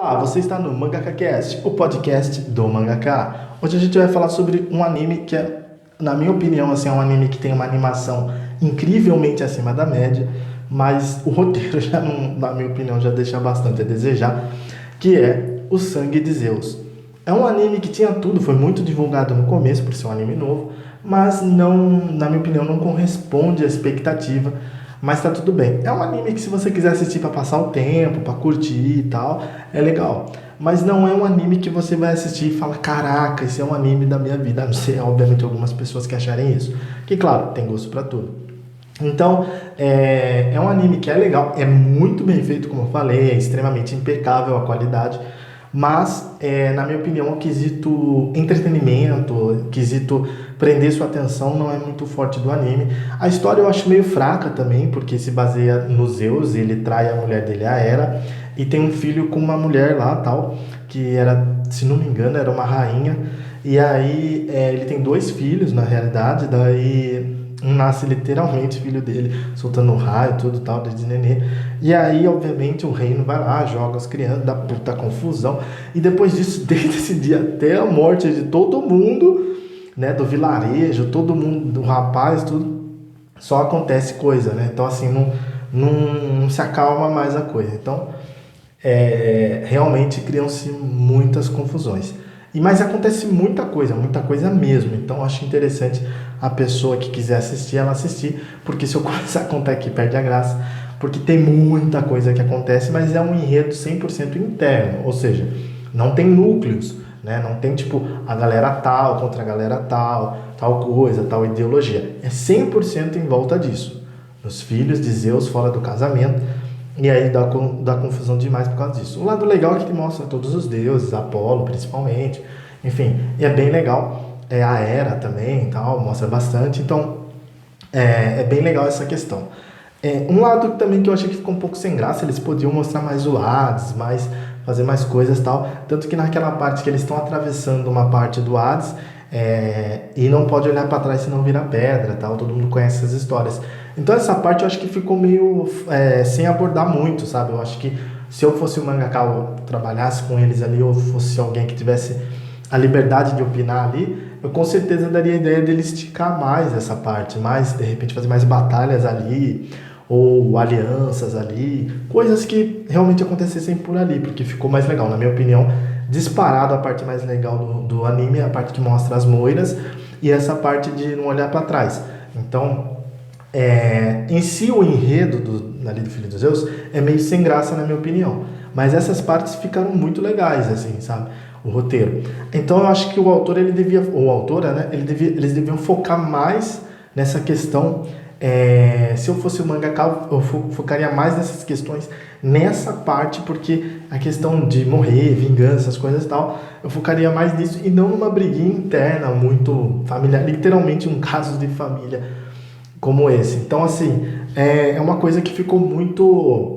Olá, você está no Mangaka Cast, o podcast do mangaka. Hoje a gente vai falar sobre um anime que na minha opinião, assim, é um anime que tem uma animação incrivelmente acima da média, mas o roteiro já não, na minha opinião, já deixa bastante a desejar, que é O Sangue de Zeus. É um anime que tinha tudo, foi muito divulgado no começo por ser um anime novo, mas não, na minha opinião, não corresponde à expectativa. Mas tá tudo bem. É um anime que se você quiser assistir pra passar o tempo, pra curtir e tal, é legal. Mas não é um anime que você vai assistir e fala, caraca, esse é um anime da minha vida. A não ser, obviamente, algumas pessoas que acharem isso. Que, claro, tem gosto pra tudo. Então, é um anime que é legal, é muito bem feito, como eu falei, é extremamente impecável a qualidade, mas, na minha opinião, o quesito entretenimento, o quesito prender sua atenção não é muito forte do anime. A história eu acho meio fraca também, porque se baseia no Zeus, ele trai a mulher dele, a Hera, e tem um filho com uma mulher lá, tal, que era, se não me engano, era uma rainha, e aí ele tem dois filhos, na realidade, daí um nasce literalmente filho dele, soltando raio, tudo tal, desde nenê. E aí, obviamente, o reino vai lá, joga as crianças, dá puta confusão. E depois disso, desde esse dia até a morte de todo mundo, né, do vilarejo, todo mundo, do rapaz, tudo, só acontece coisa, né? Então, assim, não se acalma mais a coisa. Então, realmente criam-se muitas confusões. Mas acontece muita coisa mesmo. Então acho interessante a pessoa que quiser assistir, ela assistir, porque se eu começar a contar aqui, perde a graça, porque tem muita coisa que acontece, mas é um enredo 100% interno, ou seja, não tem núcleos, né? Não tem tipo a galera tal contra a galera tal coisa, tal ideologia. É 100% em volta disso. Os filhos de Zeus fora do casamento. E aí dá confusão demais por causa disso. O lado legal é que ele mostra todos os deuses, Apolo principalmente, enfim, e é bem legal. A Hera também e tal, mostra bastante, então é bem legal essa questão. Um lado também que eu achei que ficou um pouco sem graça, eles podiam mostrar mais o Hades, fazer mais coisas e tal, tanto que naquela parte que eles estão atravessando uma parte do Hades, e não pode olhar para trás senão vira pedra, tal, todo mundo conhece essas histórias. Então essa parte eu acho que ficou meio sem abordar muito, sabe? Eu acho que se eu fosse o mangaka, eu trabalhasse com eles ali, ou fosse alguém que tivesse a liberdade de opinar ali, eu com certeza daria a ideia dele esticar mais essa parte, mais, de repente fazer mais batalhas ali, ou alianças ali, coisas que realmente acontecessem por ali, porque ficou mais legal, na minha opinião, disparado a parte mais legal do anime, a parte que mostra as moiras, e essa parte de não olhar para trás. Então, em si o enredo ali do Filho dos Zeus é meio sem graça na minha opinião, mas essas partes ficaram muito legais, assim, sabe, o roteiro. Então eu acho que o autor, ele devia, ou a autora, né, eles deviam focar mais nessa questão. Se eu fosse o mangaka, eu focaria mais nessas questões, nessa parte, porque a questão de morrer, vingança, as coisas e tal, eu focaria mais nisso e não numa briguinha interna muito familiar, literalmente um caso de família como esse. Então, assim, é uma coisa que ficou muito.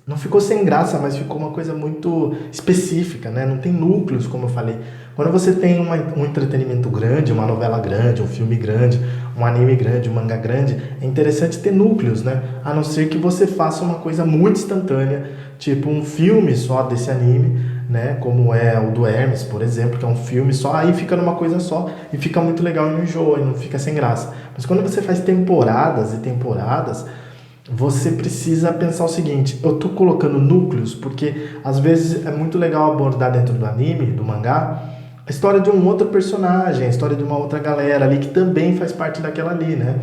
Não ficou sem graça, mas ficou uma coisa muito específica, né? Não tem núcleos, como eu falei. Quando você tem um entretenimento grande, uma novela grande, um filme grande, um anime grande, um mangá grande, é interessante ter núcleos, né? A não ser que você faça uma coisa muito instantânea, tipo um filme só desse anime, né? Como é o do Hermes, por exemplo, que é um filme só, aí fica numa coisa só e fica muito legal e não enjoa, e não fica sem graça. Mas quando você faz temporadas e temporadas, você precisa pensar o seguinte: eu tô colocando núcleos porque às vezes é muito legal abordar dentro do anime, do mangá, a história de um outro personagem, a história de uma outra galera ali que também faz parte daquela ali, né?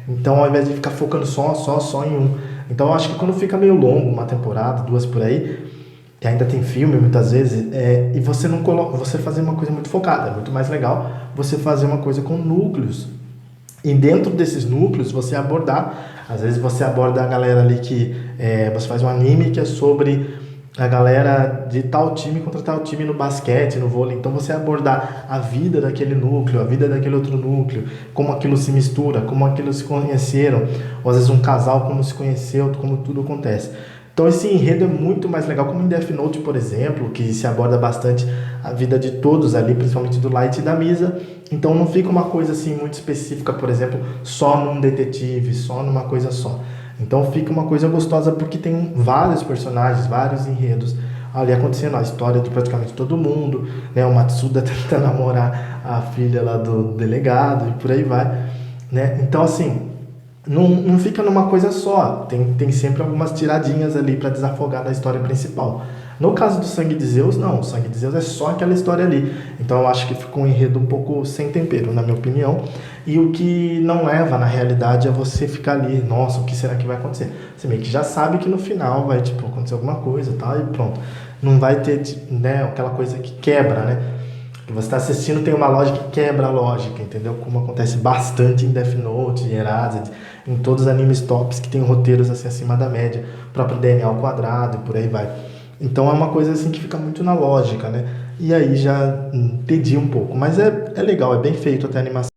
Então, ao invés de ficar focando só em um. Então, eu acho que quando fica meio longo, uma temporada, duas por aí, e ainda tem filme muitas vezes, e você não coloca, você fazer uma coisa muito focada, é muito mais legal você fazer uma coisa com núcleos. E dentro desses núcleos você abordar, às vezes você aborda a galera ali que você faz um anime que é sobre a galera de tal time contra tal time no basquete, no vôlei. Então você abordar a vida daquele núcleo, a vida daquele outro núcleo, como aquilo se mistura, como aquilo se conheceram, ou às vezes um casal como se conheceu, como tudo acontece. Então esse enredo é muito mais legal, como em Death Note, por exemplo, que se aborda bastante a vida de todos ali, principalmente do Light e da Misa. Então não fica uma coisa assim muito específica, por exemplo, só num detetive, só numa coisa só. Então fica uma coisa gostosa porque tem vários personagens, vários enredos, ali acontecendo a história de praticamente todo mundo, né? O Matsuda tenta namorar a filha lá do delegado e por aí vai, né? Então, assim, não fica numa coisa só, tem sempre algumas tiradinhas ali para desafogar da história principal. No caso do Sangue de Zeus, não, o Sangue de Zeus é só aquela história ali. Então eu acho que ficou um enredo um pouco sem tempero, na minha opinião. E o que não leva, na realidade, é você ficar ali, nossa, o que será que vai acontecer? Você meio que já sabe que no final vai, tipo, acontecer alguma coisa e tal, e pronto. Não vai ter, né, aquela coisa que quebra, né? Que você está assistindo tem uma lógica que quebra a lógica, entendeu? Como acontece bastante em Death Note, em Erased, em todos os animes tops que tem roteiros assim acima da média, o próprio DNA ao quadrado e por aí vai. Então é uma coisa assim que fica muito na lógica, né? E aí já entendi um pouco, mas é legal, é bem feito até a animação.